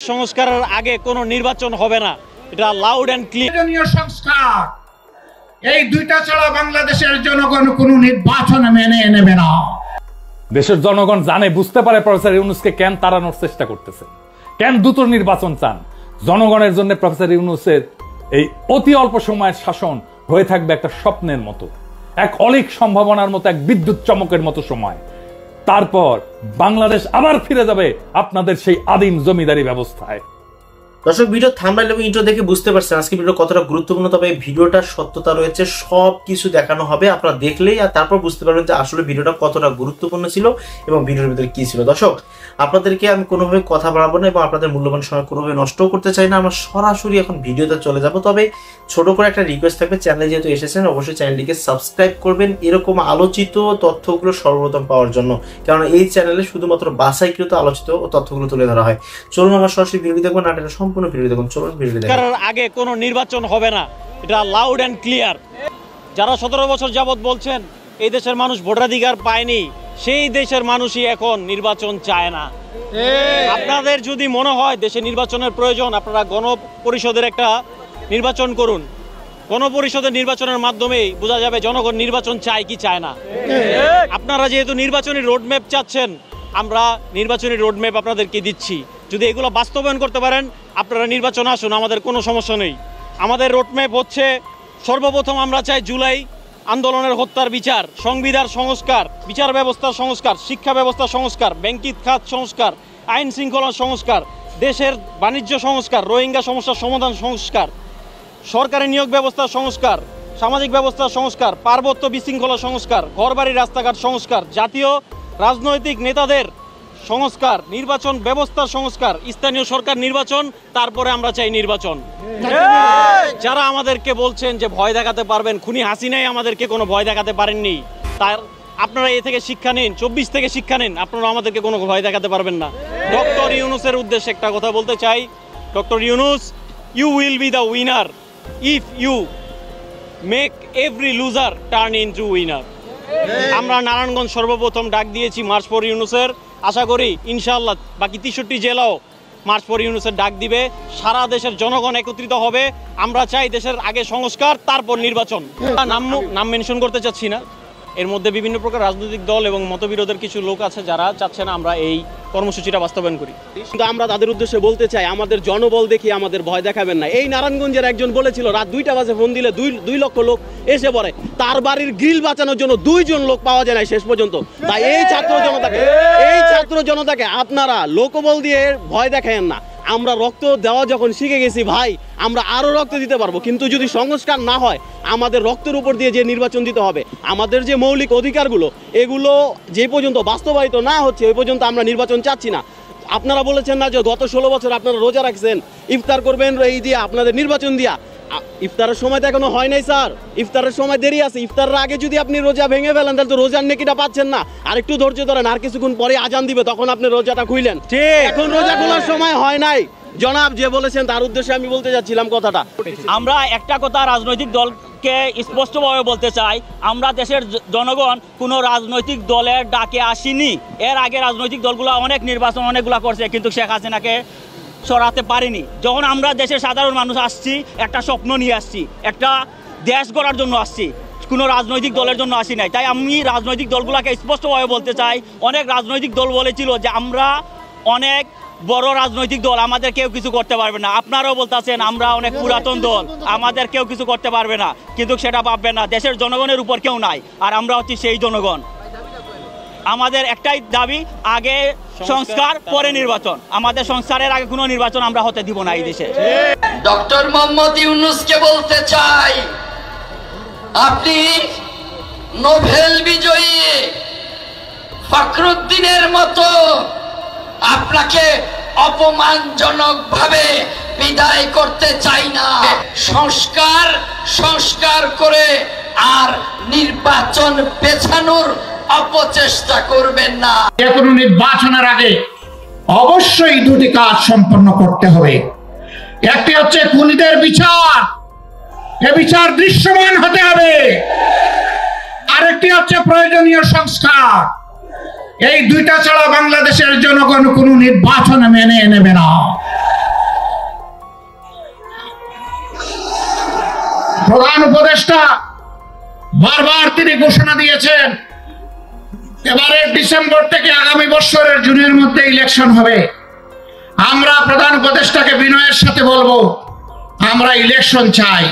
সংস্কারের আগে কোনো নির্বাচন হবে না, এটা লাউড এন্ড ক্লিয়ার। সংস্কার এই দুইটা ছাড়া বাংলাদেশের জনগণ কোনো নির্বাচন মেনে নেবে না। দেশের জনগণ জানে, বুঝতে পারে প্রফেসর ইউনূসকে কেন তাড়ানোর চেষ্টা করতেছে, কেন দ্রুত নির্বাচন চান। জনগণের জন্য প্রফেসর ইউনূসের এই অতি অল্প সময়ের শাসন হয়ে থাকবে একটা স্বপ্নের মতো, এক অলীক সম্ভাবনার মতো, এক বিদ্যুৎ চমকের মতো সময়। তারপর বাংলাদেশ আবার ফিরে যাবে আপনাদের সেই আদিম জমিদারি ব্যবস্থায়। দর্শক, ভিডিও থাম্বনেল এবং ইন্ট্রো দেখে বুঝতে পারছেন আজকে ভিডিও কতটা গুরুত্বপূর্ণ। তবে ভিডিওটার সত্যতা রয়েছে, সব কিছু দেখানো হবে, আপনারা দেখলেই আর তারপর বুঝতে পারবেন যে আসলে ভিডিওটা কতটা গুরুত্বপূর্ণ ছিল এবং ভিডিওর ভিতরে কি ছিল। দর্শক, আপনাদেরকে আমি কোনোভাবে কথা বাড়াবো না এবং আপনাদের মূল্যবান সময় কোনোভাবে নষ্টও করতে চাই না। আমরা সরাসরি এখন ভিডিওতে চলে যাব। তবে ছোট করে একটা রিকোয়েস্ট থাকবে, চ্যানেলে যেহেতু এসেছেন অবশ্যই চ্যানেলটিকে সাবস্ক্রাইব করবেন এরকম আলোচিত তথ্যগুলো সর্বপ্রথম পাওয়ার জন্য, কারণ এই চ্যানেলে শুধুমাত্র বাছাইকৃত আলোচিত তথ্যগুলো তুলে ধরা হয়। চলুন আমরা সরাসরি ভিডিও দেখবো, না এটা সম্পূর্ণ ভিডিও দেখুন। চলুন ভিডিও দেখুন। আগে কোনো নির্বাচন হবে না, এটা লাউড এন্ড ক্লিয়ার। যারা 17 বছর যাবত বলছেন এই দেশের মানুষ ভোটাধিকার পায়নি, সেই দেশের মানুষই এখন নির্বাচন চায় না। আপনাদের যদি মনে হয় দেশে নির্বাচনের প্রয়োজন, আপনারা গণপরিষদের একটা নির্বাচন করুন। গণপরিষদের নির্বাচনের মাধ্যমেই বোঝা যাবে জনগণ নির্বাচন চায় কি চায় না। আপনারা যেহেতু নির্বাচনী রোডম্যাপ চাচ্ছেন, আমরা নির্বাচনী রোডম্যাপ আপনাদেরকে দিচ্ছি। যদি এগুলো বাস্তবায়ন করতে পারেন আপনারা নির্বাচন আসুন, আমাদের কোনো সমস্যা নেই। আমাদের রোডম্যাপ হচ্ছে, সর্বপ্রথম আমরা চাই জুলাই আন্দোলনের হত্যার বিচার, সংবিধান সংস্কার, বিচার ব্যবস্থার সংস্কার, শিক্ষা ব্যবস্থার সংস্কার, ব্যাংকিং খাত সংস্কার, আইন শৃঙ্খলা সংস্কার, দেশের বাণিজ্য সংস্কার, রোহিঙ্গা সমস্যার সমাধান সংস্কার, সরকারি নিয়োগ ব্যবস্থার সংস্কার, সামাজিক ব্যবস্থার সংস্কার, পার্বত্য বিশৃঙ্খলা সংস্কার, ঘরবাড়ি রাস্তাঘাট সংস্কার, জাতীয় রাজনৈতিক নেতাদের সংস্কার, নির্বাচন ব্যবস্থার সংস্কার, স্থানীয় সরকার নির্বাচন, তারপরে আমরা চাই নির্বাচন। যারা আমাদেরকে বলছেন যে ভয় দেখাতে পারবেন, খুনি হাসিনাই আমাদেরকে কোনো ভয় দেখাতে পারেননি, তার আপনারা এ থেকে শিক্ষা নিন, 24 থেকে শিক্ষা নিন, আপনারা আমাদেরকে কোনো ভয় দেখাতে পারবেন না। ডক্টর ইউনূসের উদ্দেশ্যে একটা কথা বলতে চাই, doctor Yunus, you will be the winner if you make every loser turn into winner. আমরা নারায়ণগঞ্জ সর্বপ্রথম ডাক দিয়েছি মার্চ ফর ইউনূসের, আশা করি ইনশাআল্লাহ বাকি 63টি জেলাও মার্চ ফর ইউনূসের ডাক দিবে। সারা দেশের জনগণ একত্রিত হবে। আমরা চাই দেশের আগে সংস্কার, তারপর নির্বাচন। নাম মেনশন করতে চাচ্ছি না, এর মধ্যে বিভিন্ন প্রকার রাজনৈতিক দল এবং মতবিরোধের কিছু লোক আছে যারা চাচ্ছে না আমরা এই কর্মসূচিটা বাস্তবায়ন করি। কিন্তু আমরা তাদের উদ্দেশ্যে বলতে চাই, আমাদের জনবল দেখি আমাদের ভয় দেখাবেন না। এই নারায়ণগঞ্জের একজন বলেছিল রাত 2টা বাজে ফোন দিলে 2 লক্ষ লোক এসে পড়ে, তার বাড়ির গ্রিল বাঁচানোর জন্য 2 জন লোক পাওয়া যায় না শেষ পর্যন্ত। তাই এই ছাত্র জনতাকে আপনারা লোকবল দিয়ে ভয় দেখায়েন না। আমরা রক্ত দেওয়া যখন শিখে গেছি ভাই, আমরা আরো রক্ত দিতে পারবো। কিন্তু যদি সংস্কার না হয়, আমাদের রক্তের উপর দিয়ে যে নির্বাচন দিতে হবে, আমাদের যে মৌলিক অধিকারগুলো, এগুলো যে পর্যন্ত বাস্তবায়িত না হচ্ছে ওই পর্যন্ত আমরা নির্বাচন চাচ্ছি না। আপনারা বলেছেন না যে গত 16 বছর আপনারা রোজা রাখছেন, ইফতার করবেন এই দিয়া, আপনাদের নির্বাচন দিয়া। ইফতারের সময় তো এখনো হয় নাই স্যার, ইফতারের সময় দেরি আছে। ইফতারের আগে যদি আপনি রোজা ভেঙে ফেলেন তাহলে তো রোজার নেকিটা পাচ্ছেন না। আর একটু ধৈর্য ধরেন, আর কিছুক্ষণ পরে আজান দিবে, তখন আপনি রোজাটা খুইলেন। এখন রোজা খোলার সময় হয় নাই। জনাব যে বলেছেন তার উদ্দেশ্যে আমি বলতে যাচ্ছিলাম কথাটা। আমরা একটা কথা রাজনৈতিক দলকে স্পষ্টভাবে বলতে চাই, আমরা দেশের জনগণ কোনো রাজনৈতিক দলের ডাকে আসিনি। এর আগে রাজনৈতিক দলগুলো অনেক নির্বাচন অনেকগুলো করছে, কিন্তু শেখ হাসিনাকে সরাতে পারিনি। যখন আমরা দেশের সাধারণ মানুষ আসছি, একটা স্বপ্ন নিয়ে আসছি, একটা দেশ গড়ার জন্য আসছি, কোনো রাজনৈতিক দলের জন্য আসি নাই। তাই আমি রাজনৈতিক দলগুলোকে স্পষ্টভাবে বলতে চাই, অনেক রাজনৈতিক দল বলেছিল যে আমরা অনেক বড় রাজনৈতিক দল, আমাদের কেউ কিছু করতে পারবে না। আপনারাও বলতেছেন আমরা অনেক পুরাতন দল, আমাদের কেউ কিছু করতে পারবে না, কিন্তু সেটা পারবে না। দেশের জনগণের উপর কেউ নাই, আর আমরা হচ্ছি সেই জনগণ। আমাদের একটাই দাবি, আগে সংস্কার পরে নির্বাচন। আমাদের সংস্কারের আগে কোনো নির্বাচন আমরা হতে দিব না এই দেশে। ডক্টর মোহাম্মদ ইউনূসকে বলতে চাই, আপনি নোবেল বিজয়ী ফখরুদ্দিনের মতো আপনাকে অপমানজনকভাবে বিদায় করতে চাই না। সংস্কার করে আর নির্বাচন পেছানোর অপচেষ্টা করবেন না। কোনো নির্বাচনের আগে অবশ্যই 2টি কাজ সম্পন্ন করতে হবে। একটি হচ্ছে খুনিদের বিচার, এ বিচার দৃশ্যমান হতে হবে। আরেকটি হচ্ছে প্রয়োজনীয় সংস্কার। এই দুইটা ছাড়া বাংলাদেশের জনগণ কোনো নির্বাচন মেনে নেবে না। প্রধান উপদেষ্টা বারবার তিনি ঘোষণা দিয়েছেন এবারে ডিসেম্বর থেকে আগামী বছরের জুনের মধ্যে ইলেকশন হবে। আমরা প্রধান উপদেষ্টাকে বিনয়ের সাথে বলবো, আমরা ইলেকশন চাই,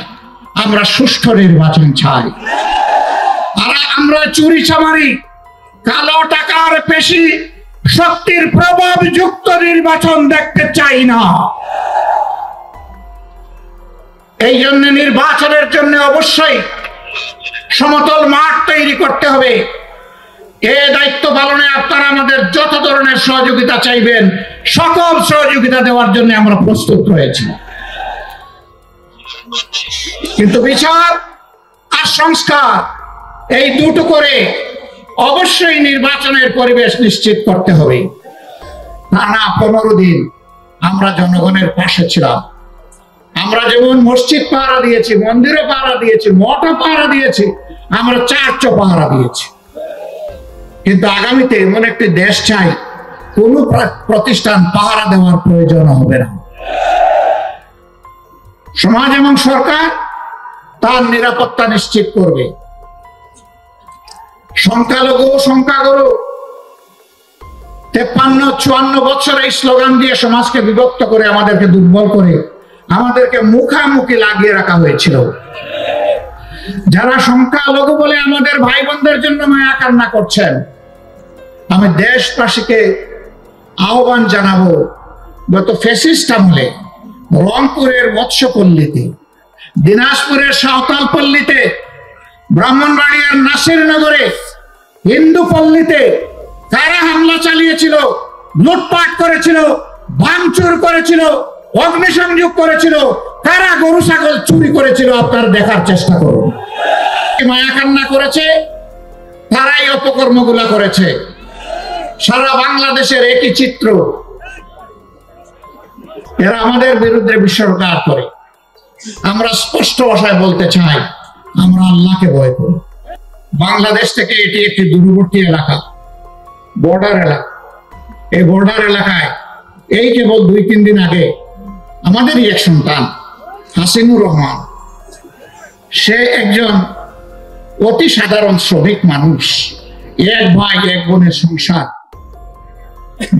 আমরা সুষ্ঠু নির্বাচন চাই। আর আমরা চুরি চামারি, কালো টাকার পেশি শক্তির প্রভাব যুক্ত নির্বাচন দেখতে চাই না। এই জন্য নির্বাচনের জন্য অবশ্যই সমতল মাঠ তৈরি করতে হবে। এই দায়িত্ব পালনে আপনারা আমাদের যত ধরনের সহযোগিতা চাইবেন, সকল সহযোগিতা দেওয়ার জন্য আমরা প্রস্তুত রয়েছি। কিন্তু বিচার আর সংস্কার এই দুটো করে অবশ্যই নির্বাচনের পরিবেশ নিশ্চিত করতে হবে। টানা 15 দিন আমরা জনগণের পাশে ছিলাম। আমরা যেমন মসজিদ পাহারা দিয়েছি, মন্দিরও পাহারা দিয়েছি, মঠও পাহারা দিয়েছি, আমরা চার্চও পাহারা দিয়েছি। কিন্তু আগামীতে এমন একটি দেশ চাই, কোন প্রতিষ্ঠান পাহারা দেওয়ার প্রয়োজন হবে না। সমাজ এবং সরকার তার নিরাপত্তা নিশ্চিত করবে। সংখ্যালঘু সংখ্যাগুরু 53-54 বছর এই স্লোগান দিয়ে সমাজকে বিভক্ত করে, আমাদেরকে দুর্বল করে, আমাদেরকে মুখামুখি লাগিয়ে রাখা হয়েছিল। যারা সংখ্যালঘু বলে আমাদের ভাই বোনদের জন্য মায়া কান্না করছেন, আমি দেশবাসীকে আহ্বান জানাবো, গত ফ্যাসিস্ট আমলে রংপুরের মৎস্যপল্লীতে, দিনাজপুরের সাঁওতালপল্লীতে, ব্রাহ্মণবাড়িয়ার নাসিরনগরে, হিন্দু পল্লীতে কারা হামলা চালিয়েছিল, লুটপাট করেছিল, ভাঙচুর করেছিল, অগ্নিসংযোগ করেছিল, কারা গরু ছাগল চুরি করেছিল, আপনারা দেখার চেষ্টা করুন। মায়া কান্না করেছে, তারাই অপকর্মগুলা করেছে। সারা বাংলাদেশের একই চিত্র। এরা আমাদের বিরুদ্ধে বিশ্বকার করে। আমরা স্পষ্ট ভাষায় বলতে চাই, আমরা আল্লাহকে ভয় করি। বাংলাদেশ থেকে এটি একটি দূরবর্তী এলাকা, বর্ডার এলাকা। এই বর্ডার এলাকায় এই কেবল 2-3 দিন আগে আমাদেরই এক সন্তান হাসিনুর রহমান, সে একজন অতি সাধারণ শ্রমিক মানুষ, এক ভাই এক বোনের সংসার,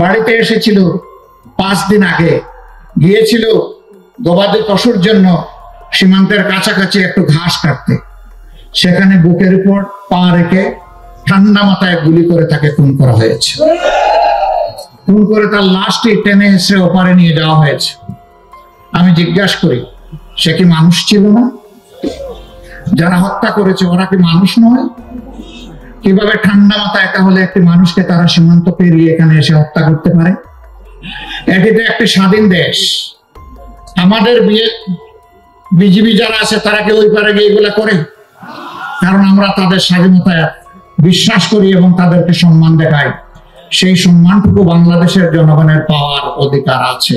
বাড়িতে এসেছিল 5 দিন আগে, গিয়েছিল গবাদি পশুর জন্য সীমান্তের কাছাকাছি একটু ঘাস কাটতে। সেখানে বুকের উপর পা রেখে ঠান্ডা মাথায় গুলি করে তাকে খুন করা হয়েছে। খুন করে তার লাশটি টেনে হেসে ওপারে নিয়ে যাওয়া হয়েছে। আমি জিজ্ঞাসা করি, সে কি মানুষ ছিল না? যারা হত্যা করেছে ওরা কি মানুষ নয়? কিভাবে ঠান্ডা মাথায় তাহলে একটি মানুষকে তারা সীমান্ত পেরিয়ে এখানে এসে হত্যা করতে পারে? এটি তো একটি স্বাধীন দেশ। আমাদের বিজিবি যারা আছে তারা কি ওই পারে গিয়ে এগুলা করে? কারণ আমরা তাদের স্বাধীনতায় বিশ্বাস করি এবং তাদেরকে সম্মান দেখাই। সেই সম্মানটুকু বাংলাদেশের জনগণের পাওয়ার অধিকার আছে।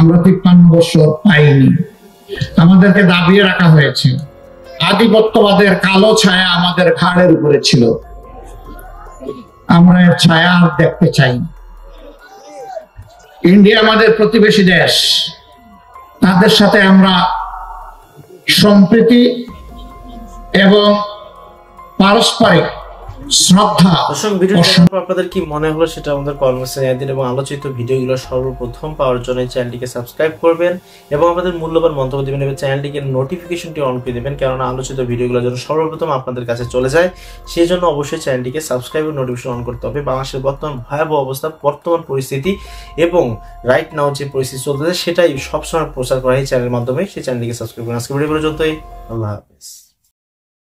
আমরা 53 বছর পাইনি, আমাদেরকে দাবিয়ে রাখা হয়েছে। আধিপত্যবাদের কালো ছায়া আমাদের ঘাড়ের উপরে ছিল, আমরা এর ছায়া আর দেখতে চাই না। ইন্ডিয়া আমাদের প্রতিবেশী দেশ, তাদের সাথে আমরা সম্প্রীতি এবং পারস্পরিক শ্রদ্ধা। দর্শক, ভিডিও দেখার পর আপনাদের কি মনে হলো সেটা আমাদের কমেন্টে জানিয়ে দিন এবং আলোচিত ভিডিওগুলো সর্বপ্রথম পাওয়ার জন্য চ্যানেলটিকে সাবস্ক্রাইব করবেন এবং আমাদের মূল্যবান মন্তব্য দিবেন এবং চ্যানেলটিকে নোটিফিকেশনটি অন করে দেবেন, কারণ আলোচিত ভিডিওগুলো যেন সর্বপ্রথম আপনাদের কাছে চলে যায়। সেই জন্য অবশ্যই চ্যানেলটিকে সাবস্ক্রাইব এবং নোটিফিকেশন অন করতে হবে। বাংলাদেশের বর্তমান ভয়াবহ অবস্থা, বর্তমান পরিস্থিতি এবং রাইট নাও যে পরিস্থিতি চলতেছে সেটাই সবসময় প্রচার করা এই চ্যানেলের মাধ্যমে। সেই চ্যানেলটিকে সাবস্ক্রাইব করুন। আজকে ভিডিও পর্যন্তই, আল্লাহ হাফেজ।